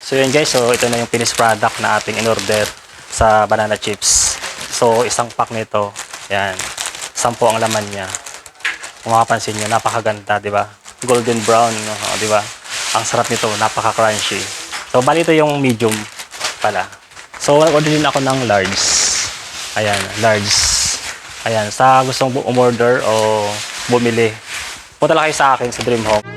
So yun guys, so ito na yung finished product na ating in-order sa banana chips. So isang pack nito, yan, 10 ang laman niya. Kung makapansin nyo, napakaganda, di ba? Golden brown, no? Di ba? Ang sarap nito, napaka-crunchy. So bali ito yung medium pala. So order din ako ng large. Ayan, large. Ayan, sa gustong umorder o bumili, punta lang kayo sa akin sa Dream Home.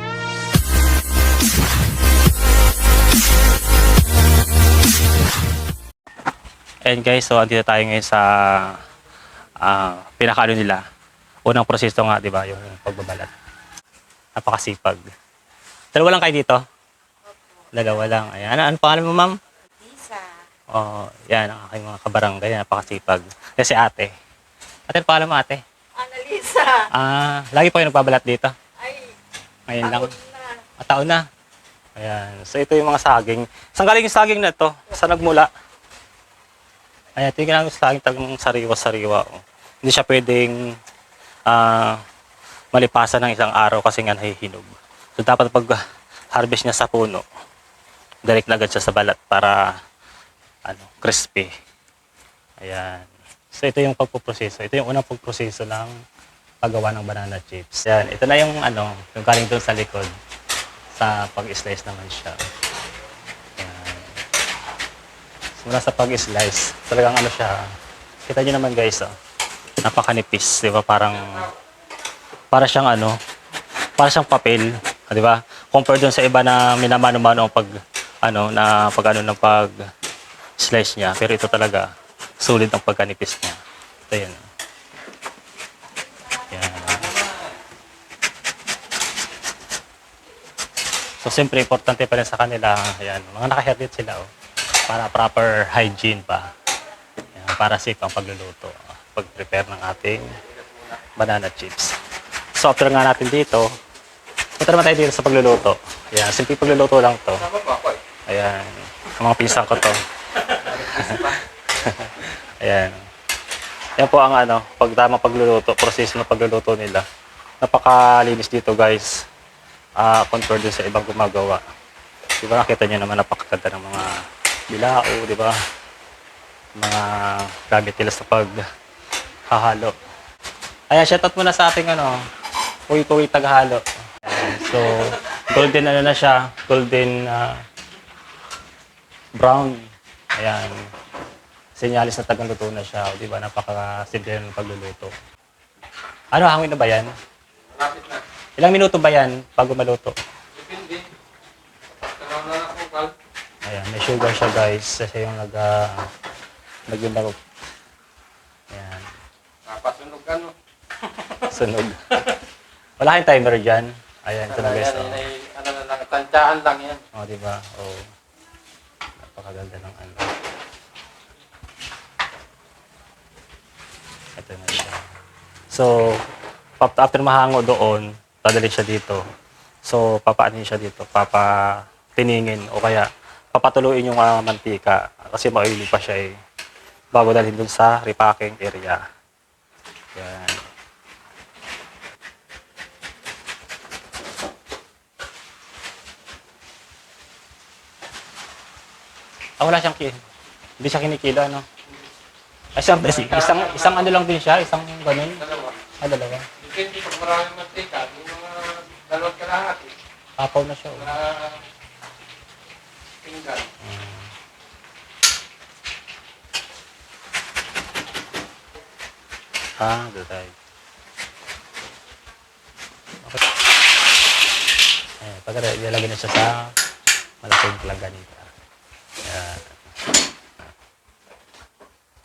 And guys, so andito tayo ngayon sa pinakaano nila. Unang proseso nga, di ba, yung pagbabalat. Napakasipag. Dalawa lang kayo dito? Dalawa lang. Ayan. Ano pangalan mo, ma'am? Lisa. Oh, yan ang aking mga kabarangay. Napakasipag. Kasi ate. Ate, ano pangalan mo, ate? Annalisa. Lagi po kayo nagbabalat dito? Ay, Ngayon lang. taon na. Taon na. Ayan. So ito yung mga saging. Saan galing yung saging na to? Saan nagmula? Ayan, tingnan ko sa aking tagang sariwa-sariwa. Oh. Hindi siya pwedeng malipasan ng isang araw kasi nga nahihinog. So dapat pag harvest niya sa puno, direct na agad siya sa balat para crispy. Ayan. So ito yung pagpuproseso. Ito yung unang pagproseso ng paggawa ng banana chips. Ayan, ito na yung yung galing doon sa likod. Sa pag-slice naman siya. Mula sa pag-slice, talagang siya, kita nyo naman guys, napakanipis, di ba? Para siyang para siyang papel, di ba? Compare dun sa iba na minamano-mano ang ng pag-slice niya, pero ito talaga, sulit ang pagkanipis niya. Ito yun. Yan. So, siyempre, importante pa rin sa kanila, ayan, mga naka-hairnet sila, para proper hygiene pa. Yan, para safe ang pagluluto. Pag-prepare ng ating banana chips. So after nga natin dito, punta naman tayo dito sa pagluluto. Ayan, simple pagluluto lang to. Ayan, ang mga pinsan ko to. Ayan. Yan po ang pag tamang pagluluto, proseso ng pagluluto nila. Napakalinis dito guys. Compare dun sa ibang gumagawa. Diba nakita nyo naman napakaganda ng mga bilao, di ba? Mga gamit nila sa paghahalo. Ayan, shoutout muna sa ating kuwi-kuwi taghalo. So, golden na siya, golden brown. Ayan. Sinyalis na tagaluto na siya, di ba? Napaka-simple ng pagluluto. Hangin na ba yan? Malapit na. Ilang minuto ba yan bago maluto? Depende. Tanaw na ako, Val. Ayan, may sugar siya guys. Kasi yung naglularo. Ayan. Napasunog ka, no? Sunog. Wala kayong timer dyan. Ayan, ito na guys. Tansyahan lang yan. Diba? Napakaganda ng Ito na siya. So, after mahango doon, dadalhin siya dito. So, papaanin siya dito. Papatiningin o kaya papatuloyin yung mantika kasi maili pa siya bago dalhin dun sa repacking area. Yan. Wala siyang hindi siya kinikilo, isang lang din siya, isang ganun. Dalawa. Dalawa. Depende pag maraming mantika, yung mga dalawang kalahati. Papaw na siya. Mga pinggan. Gulay. Okay. Pagka ilalagay na siya sa malaking plaganita. Ayan.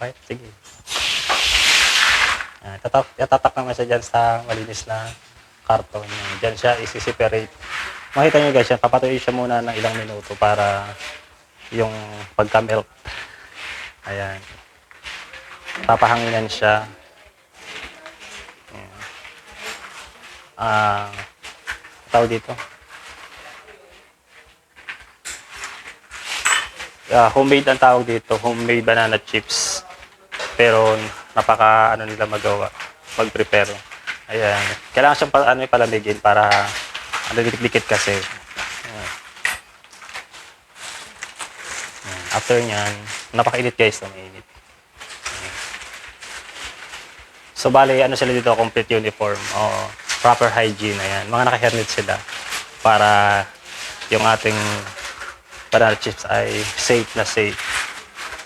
Okay, sige. Tatatak naman siya dyan sa malinis na karton. Diyan siya isi-separate. Makita nyo guys, papatuloy siya muna ng ilang minuto para yung pagka-melt. Ayan. Papahanginan siya. Tawag dito. Homemade ang tawag dito. Homemade banana chips. Pero napaka nila magawa. Mag-prepare. Ayan. Kailangan siyang palamigin para dikit-dikit kasi. Ayan. after nyan, napakainit guys, mainit. So, bali, ano sila dito, complete uniform. Oo, proper hygiene, ayan. Mga naka-helmet sila para yung ating banana chips ay safe na safe.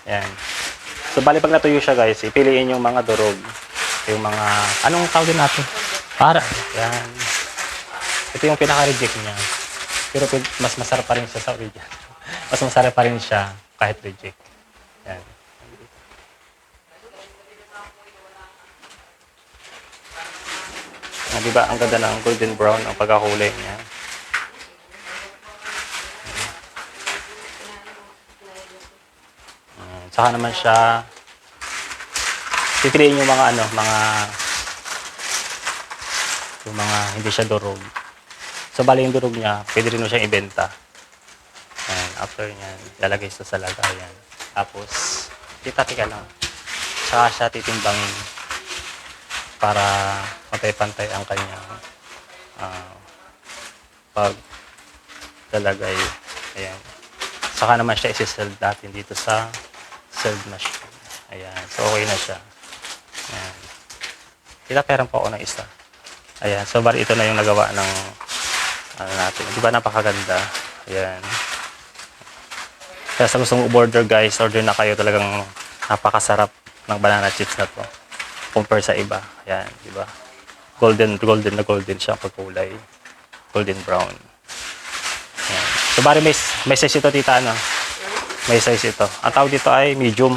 Ayan. So, bali, pag natuyo siya guys, ipiliin yung mga durog. Yung mga, anong tawag din natin? Para, ayan. Ito yung pinaka-reject niya. Pero mas masarap pa rin siya sa original. Mas masarap pa rin siya kahit reject. Ayan. Diba, ang ganda ng golden brown ang pagkakulay niya. Saka naman siya pipiliin yung mga yung mga hindi siya durog. So bali yung durog niya, pwede rin mo siyang ibenta. Ayan, after niyan, lalagay sa lagayan. Tapos, tika lang. Saka siya titimbangin para pantay-pantay ang kanyang pag lalagay. Ayan. Saka naman siya isi-sell natin dito sa sell machine. Ayan. So, okay na siya. Ayan. Pera po ako ng isa. Ayan. So, bali ito na yung nagawa ng ano natin. Di ba napakaganda? Ayan. Kaya sa gustong order guys, order na kayo. Talagang napakasarap ng banana chips na to. Compare sa iba. Ayan. Di ba? Golden siya ang pagkulay. Golden brown. Ayan. So, bali may size ito, tita, ano? May size ito. Ang tawag dito ay medium.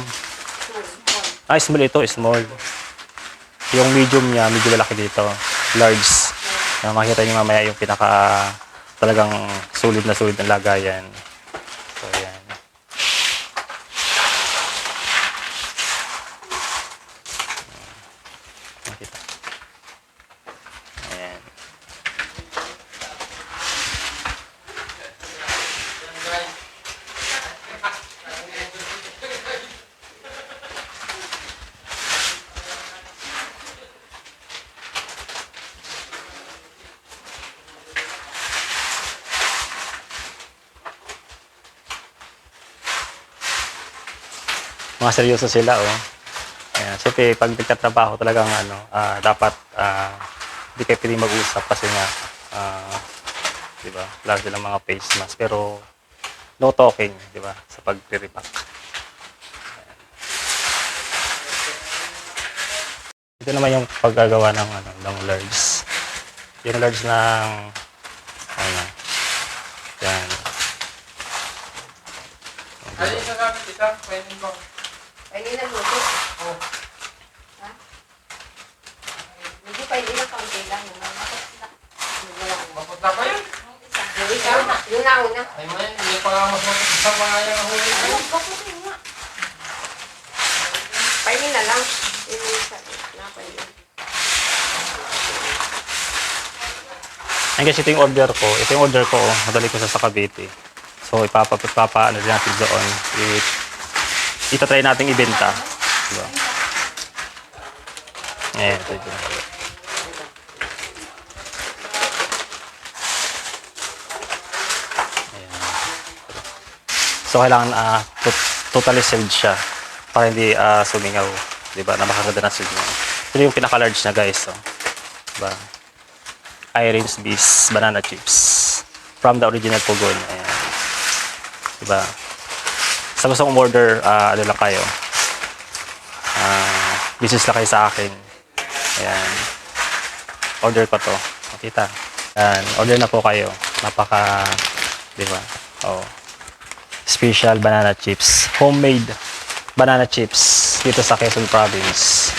Small ito, small. Yung medium niya, medyo lalaki dito. Large. Makikita niyo mamaya yung pinaka talagang sulit na lagayan. So, ayan. Makita. Ayan. Mga seryoso sila, oh. Ayan. Siyempre, pag nagtatrabaho talagang dapat hindi kayo pwedeng mag-usap kasi nga, di ba, lalo silang mga face mask. Pero, no talking, di ba, sa pag-repack. Ito naman yung paggagawa ng large. Yung large ng, yan. Ay, isa gamit kita. Pwede ba? Pwede na luto. Oh. Ha? Hindi pwede na kaunti lang. Mapunta pa yun. Yung isa, yung nauna. Ay, man, hindi pa nga mas isa pa nga yung huli. Ano, bakit nga? Pwede na lang. Yung isa, pwede. Ayan guys, ito yung order ko. Ito yung order ko, oh. Madali ko sa Cavite. So, ipapa-ano din natin doon. Itatry natin ibenta. Diba? Ayan, ito yun. Ayan. So, kailangan totally sealed siya para hindi sumingaw. Diba? Napakaganda na sealed niya. Ito yung pinaka-large na guys. Oh. Diba? Irene's Beast Banana Chips. From the original Pugon. Ayan. Diba? Sa gusto kong order, ano lang kayo. Business lang kayo sa akin. Ayan. Order ko to. Makita. Ayan. Order na po kayo. Napaka, di ba? Oh. Special banana chips. Homemade banana chips dito sa Quezon Province.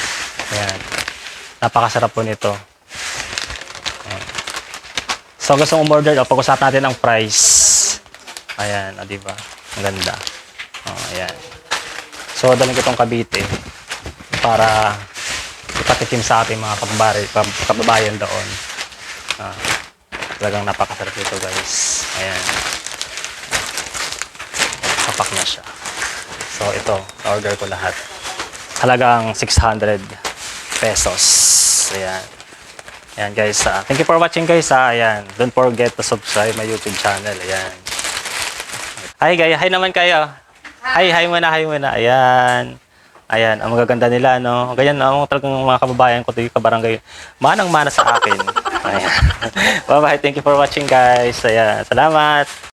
Ayan. Napakasarap po nito. Ayan. So, gusto kong order, pag-usapan natin ang price. Ayan, di ba? Ang ganda. Ayan. So, daling ko itong Cavite para ipatikim sa ating mga kababayan doon. Talagang napakasarap ito guys. Ayan. Kapak na siya. So, ito. Order ko lahat. Halagang 600 pesos. Ayan. Ayan guys. Thank you for watching guys. Ayan. Don't forget to subscribe my YouTube channel. Ayan. Hi guys. Hi naman kayo. Hi muna. Ayan. Ayan, ang magaganda nila, no? Ganyan, no? Talagang mga kababayan ko, kabarangay, manang-mana sa akin. Ayan. Bye-bye. Thank you for watching, guys. Ayan. Salamat.